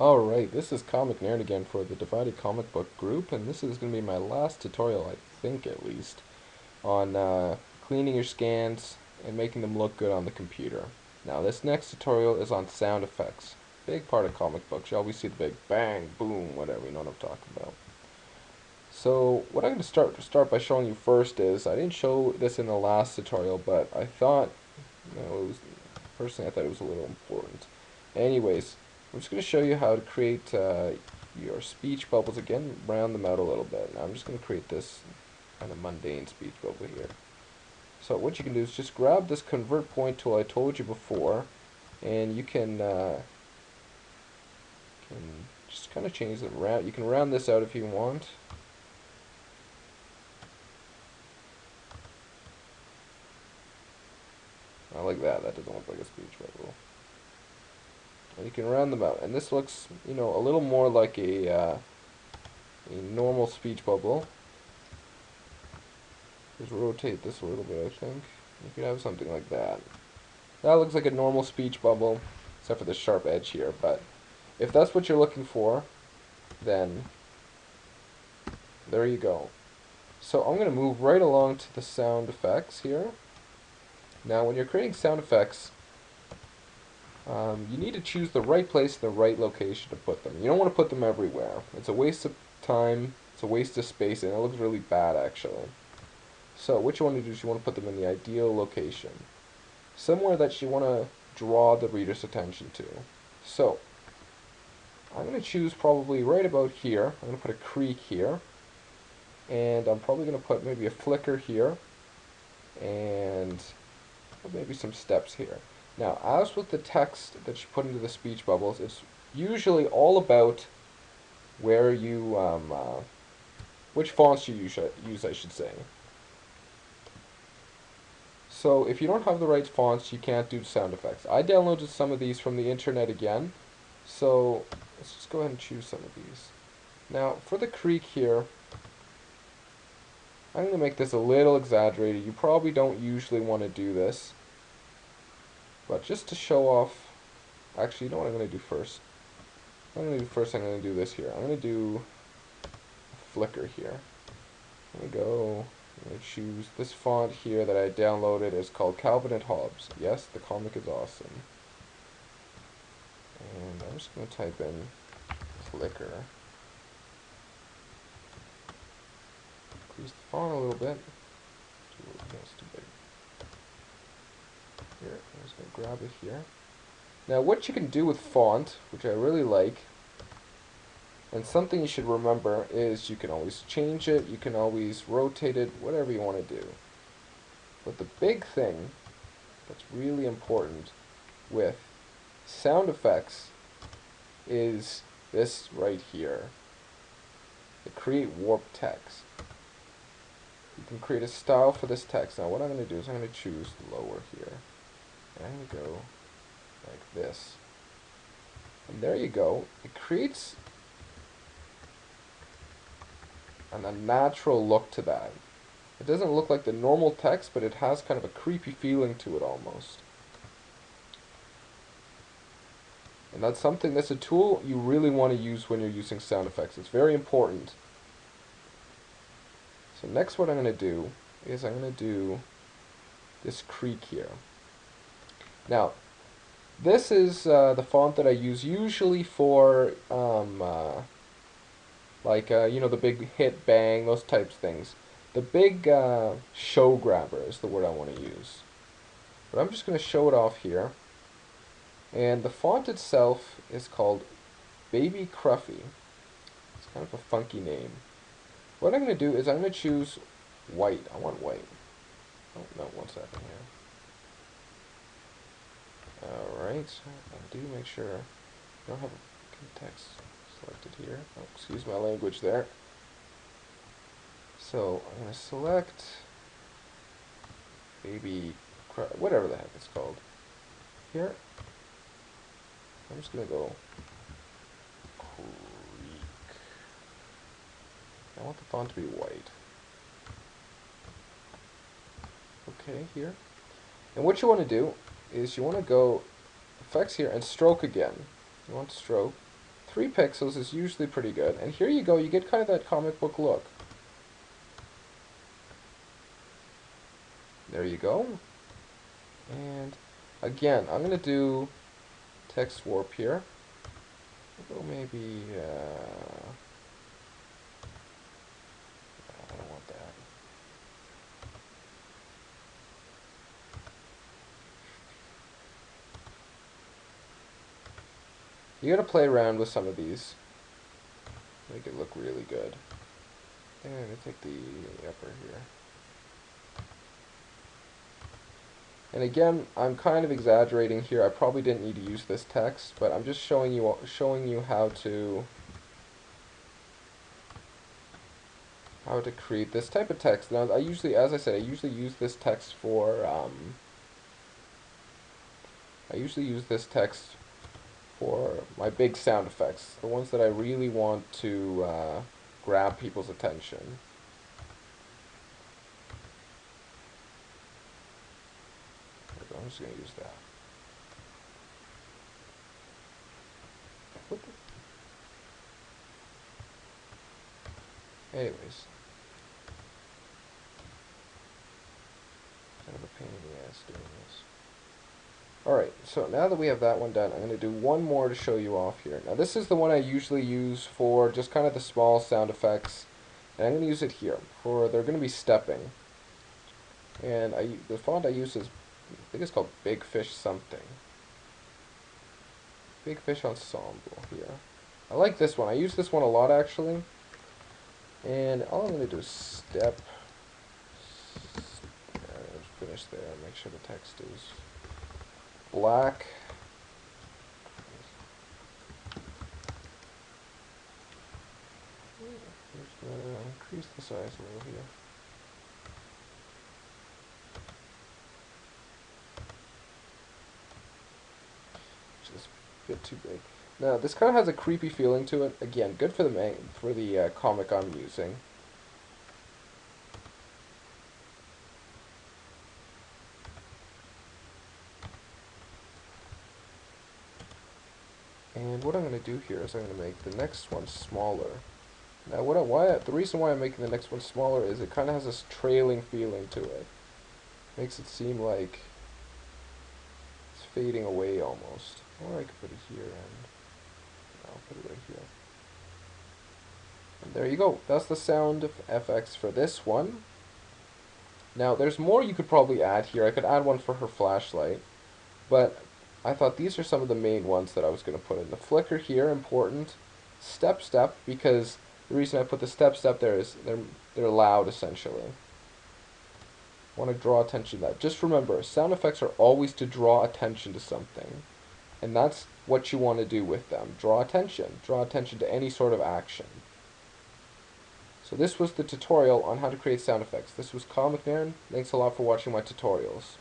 Alright, this is Comic Nerd again for the Divided Comic Book Group, and this is going to be my last tutorial, I think at least, on cleaning your scans and making them look good on the computer. Now, this next tutorial is on sound effects. Big part of comic books. You always see the big bang, boom, whatever, you know what I'm talking about. So, what I'm going to start by showing you first is, I didn't show this in the last tutorial, but I thought, personally I thought it was a little important. Anyways, I'm just going to show you how to create your speech bubbles again, round them out a little bit. Now I'm just going to create this kind of mundane speech bubble here. So what you can do is just grab this convert point tool I told you before, and you can just kind of change it around. You can round this out if you want. I like that. That doesn't look like a speech bubble. And you can round them out, and this looks, you know, a little more like a normal speech bubble. Just rotate this a little bit, I think. You could have something like that. That looks like a normal speech bubble, except for the sharp edge here, but if that's what you're looking for, then there you go. So I'm going to move right along to the sound effects here. Now when you're creating sound effects, you need to choose the right place and the right location to put them. You don't want to put them everywhere. It's a waste of time, it's a waste of space, and it looks really bad actually. So what you want to do is you want to put them in the ideal location. Somewhere that you want to draw the reader's attention to. So I'm going to choose probably right about here. I'm going to put a creak here. And I'm probably going to put maybe a flicker here. And maybe some steps here. Now, as with the text that you put into the speech bubbles, it's usually all about where you, which fonts you use, I should say. So if you don't have the right fonts, you can't do sound effects. I downloaded some of these from the internet again, so let's just go ahead and choose some of these. Now for the creak here, I'm going to make this a little exaggerated. You probably don't usually want to do this, but just to show off, actually, you know what I'm going to do first? I'm going to do this here. I'm going to do a flicker here. There we go. I'm going to choose this font here that I downloaded. It's called Calvin and Hobbes. Yes, the comic is awesome. And I'm just going to type in flicker. Increase the font a little bit. That's too big. Here, I'm just going to grab it here. Now what you can do with font, which I really like, and something you should remember is you can always change it, you can always rotate it, whatever you want to do. But the big thing that's really important with sound effects is this right here. The create warp text. You can create a style for this text. Now what I'm going to do is I'm going to choose lower here. And I'm going to go like this. And there you go. It creates a natural look to that. It doesn't look like the normal text, but it has kind of a creepy feeling to it almost. And that's a tool you really want to use when you're using sound effects. It's very important. So next what I'm going to do is I'm going to do this creak here. Now, this is the font that I use usually for you know, the big hit, bang, those types of things. The big show grabber is the word I want to use. But I'm just going to show it off here. And the font itself is called Baby Cruffy. It's kind of a funky name. What I'm going to do is I'm going to choose white. I want white. Oh, no, 1 second here. Alright, I do make sure I don't have a text selected here. Oh, excuse my language there. So I'm going to select Baby whatever the heck it's called. Here. I'm just going to go creak. I want the font to be white. Okay, here. And what you want to do is you want to go effects here and stroke again. You want to stroke. 3 pixels is usually pretty good. And here you go, you get kind of that comic book look. There you go. And again, I'm going to do text warp here. We'll go maybe, I don't want that. You gotta play around with some of these. Make it look really good. And I'm gonna take the upper here. And again, I'm kind of exaggerating here. I probably didn't need to use this text, but I'm just showing you how to create this type of text. Now, I usually, as I said, I usually use this text for my big sound effects, the ones that I really want to grab people's attention. I'm just going to use that. Anyways. Kind of a pain in the ass doing this. Alright, so now that we have that one done, I'm going to do one more to show you off here. Now this is the one I usually use for just kind of the small sound effects. And I'm going to use it here. They're going to be stepping. And the font I use is, I think it's called Big Fish something. Big Fish Ensemble here. I like this one. I use this one a lot actually. And all I'm going to do is step. Let's finish there and make sure the text is black. Just going to increase the size a little here. Just a bit too big. Now this kind of has a creepy feeling to it. Again, good for the comic I'm using. And what I'm going to do here is I'm going to make the next one smaller. Now, the reason why I'm making the next one smaller is it kind of has this trailing feeling to it. Makes it seem like it's fading away almost. Or I could put it here and I'll put it right here. And there you go. That's the sound of FX for this one. Now, there's more you could probably add here. I could add one for her flashlight, but I thought these are some of the main ones that I was going to put in. The flicker here, important. Step, because the reason I put the step there is they're loud, essentially. Want to draw attention to that. Just remember, sound effects are always to draw attention to something. And that's what you want to do with them. Draw attention. Draw attention to any sort of action. So this was the tutorial on how to create sound effects. This was Kyle McNairn. Thanks a lot for watching my tutorials.